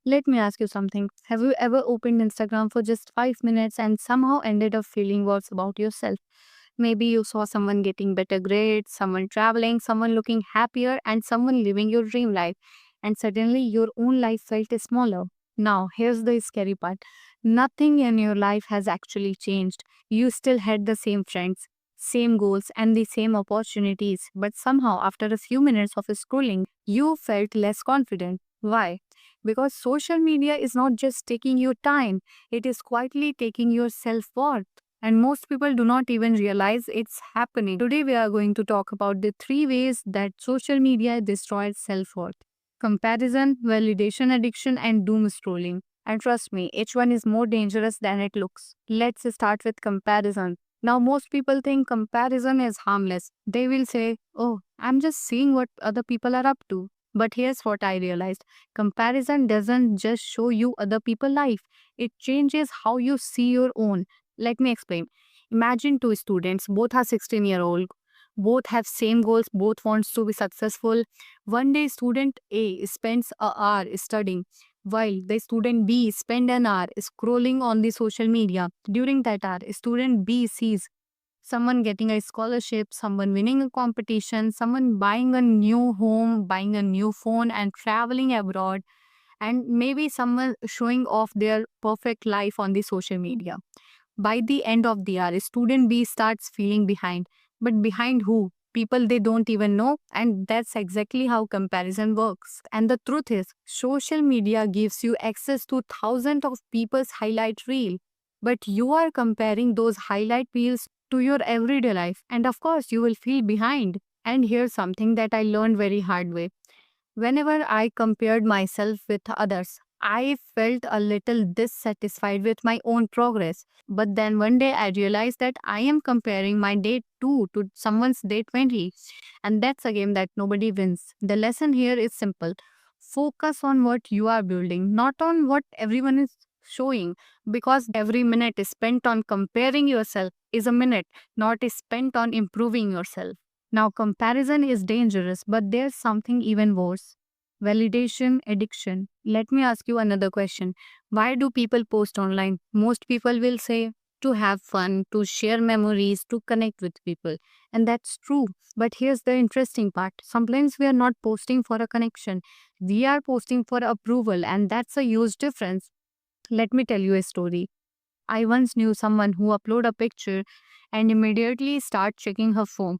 Let me ask you something. Have you ever opened Instagram for just 5 minutes and somehow ended up feeling worse about yourself? Maybe you saw someone getting better grades, someone traveling, someone looking happier, and someone living your dream life. And suddenly your own life felt smaller. Now, here's the scary part, nothing in your life has actually changed. You still had the same friends, same goals, and the same opportunities. But somehow, after a few minutes of scrolling, you felt less confident. Why? Because social media is not just taking your time, it is quietly taking your self worth. And most people do not even realize it's happening. Today, we are going to talk about the three ways that social media destroys self worth: comparison, validation addiction, and doom scrolling. And trust me, each one is more dangerous than it looks. Let's start with comparison. Now, most people think comparison is harmless. They will say, "Oh, I'm just seeing what other people are up to." But here's what I realized: comparison doesn't just show you other people's life, it changes how you see your own. Let me explain. Imagine two students, both are 16-year-old, both have same goals, both wants to be successful. One day student A spends an hour studying while the student B spend an hour scrolling on the social media. During that hour, student B sees someone getting a scholarship, someone winning a competition, someone buying a new home, buying a new phone, and traveling abroad, and maybe someone showing off their perfect life on the social media. By the end of the year, student B starts feeling behind. But behind who? People they don't even know. And that's exactly how comparison works. And the truth is, social media gives you access to thousands of people's highlight reel. But you are comparing those highlight reels to your everyday life. And of course, you will feel behind. And here's something that I learned very hard way. Whenever I compared myself with others, I felt a little dissatisfied with my own progress. But then one day I realized that I am comparing my day 2 to someone's day 20. And that's a game that nobody wins. The lesson here is simple: focus on what you are building, not on what everyone is showing. Because every minute is spent on comparing yourself is a minute not is spent on improving yourself. Now, comparison is dangerous, but there's something even worse: validation addiction. Let me ask you another question. Why do people post online? Most people will say to have fun, to share memories, to connect with people. And that's true. But here's the interesting part: sometimes we are not posting for a connection, we are posting for approval, and that's a huge difference. Let me tell you a story. I once knew someone who upload a picture and immediately start checking her phone.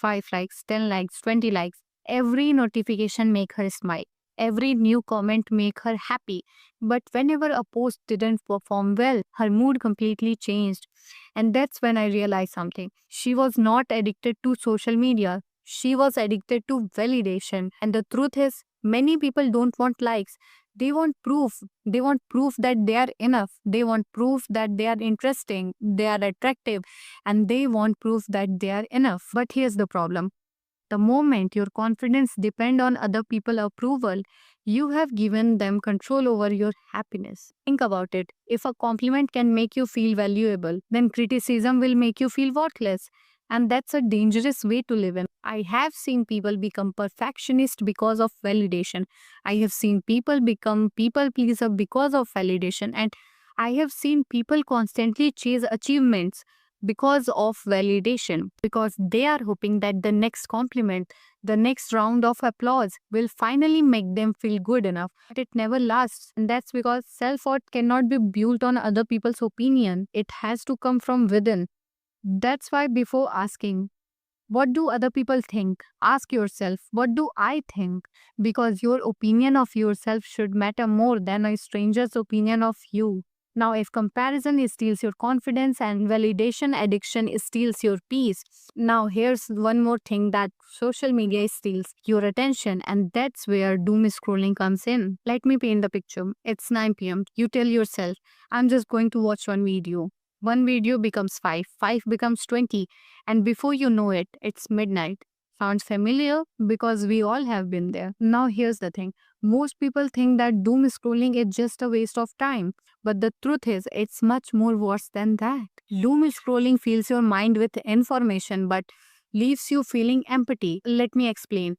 5 likes, 10 likes, 20 likes. Every notification make her smile. Every new comment make her happy. But whenever a post didn't perform well, her mood completely changed. And that's when I realized something. She was not addicted to social media. She was addicted to validation. And the truth is, many people don't want likes. They want proof. They want proof that they are enough. They want proof that they are interesting, they are attractive, and they want proof that they are enough. But here's the problem: the moment your confidence depend on other people approval, you have given them control over your happiness. Think about it. If a compliment can make you feel valuable, then criticism will make you feel worthless. And that's a dangerous way to live in. I have seen people become perfectionist because of validation. I have seen people become people pleaser because of validation. And I have seen people constantly chase achievements because of validation, because they are hoping that the next compliment, the next round of applause will finally make them feel good enough. But it never lasts. And that's because self worth cannot be built on other people's opinion, it has to come from within. That's why before asking, what do other people think? Ask yourself, what do I think? Because your opinion of yourself should matter more than a stranger's opinion of you. Now, if comparison steals your confidence and validation addiction steals your peace, now here's one more thing that social media steals: your attention, and that's where doom scrolling comes in. Let me paint the picture. It's 9 p.m. You tell yourself, I'm just going to watch one video. One video becomes 5, 5 becomes 20, and before you know it, it's midnight. Sounds familiar? Because we all have been there. Now, here's the thing: most people think that doom scrolling is just a waste of time. But the truth is, it's much more worse than that. Doom scrolling fills your mind with information but leaves you feeling empty. Let me explain.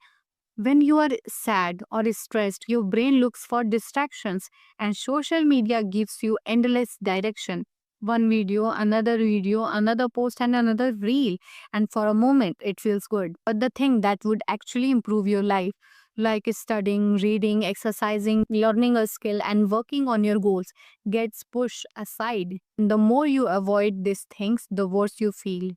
When you are sad or stressed, your brain looks for distractions, and social media gives you endless direction. One video, another post, and another reel. And for a moment, it feels good. But the thing that would actually improve your life, like studying, reading, exercising, learning a skill, and working on your goals, gets pushed aside. The more you avoid these things, the worse you feel.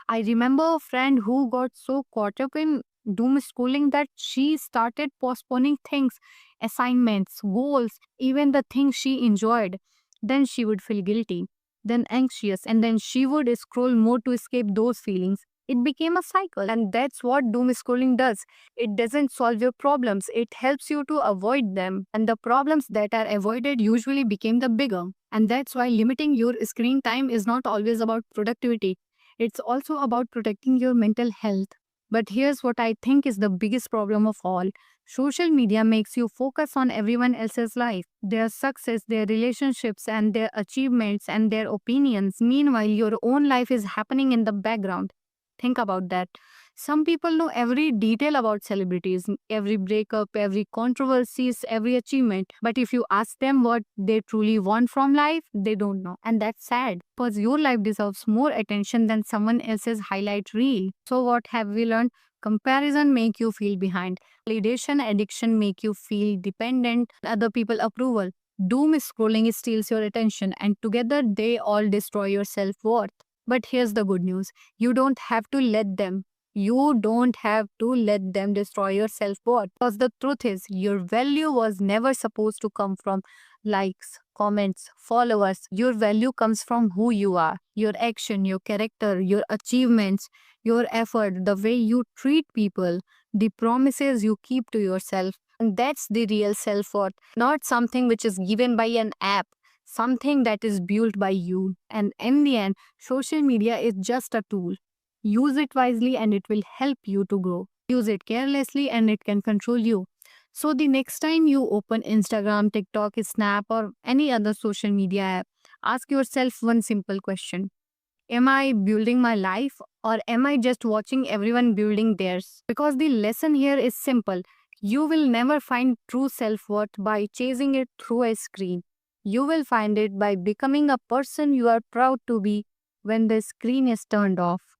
I remember a friend who got so caught up in doom scrolling that she started postponing things, assignments, goals, even the things she enjoyed. Then she would feel guilty, then anxious, and then she would scroll more to escape those feelings. It became a cycle, and that's what doom scrolling does. It doesn't solve your problems, it helps you to avoid them. And the problems that are avoided usually became the bigger. And that's why limiting your screen time is not always about productivity, it's also about protecting your mental health. But here's what I think is the biggest problem of all. Social media makes you focus on everyone else's life, their success, their relationships, and their achievements and their opinions. Meanwhile, your own life is happening in the background. Think about that. Some people know every detail about celebrities, every breakup, every controversies, every achievement. But if you ask them what they truly want from life, they don't know. And that's sad because your life deserves more attention than someone else's highlight reel. So what have we learned? Comparison make you feel behind. Validation addiction make you feel dependent on other people approval. Doom scrolling steals your attention and together they all destroy your self-worth. But here's the good news. You don't have to let them. You don't have to let them destroy your self worth. Because the truth is, your value was never supposed to come from likes, comments, followers. Your value comes from who you are, your action, your character, your achievements, your effort, the way you treat people, the promises you keep to yourself. And that's the real self worth, not something which is given by an app, something that is built by you. And in the end, social media is just a tool. Use it wisely and it will help you to grow. Use it carelessly and it can control you. So, the next time you open Instagram, TikTok, Snap, or any other social media app, ask yourself one simple question. Am I building my life or am I just watching everyone building theirs? Because the lesson here is simple. You will never find true self worth by chasing it through a screen. You will find it by becoming a person you are proud to be when the screen is turned off.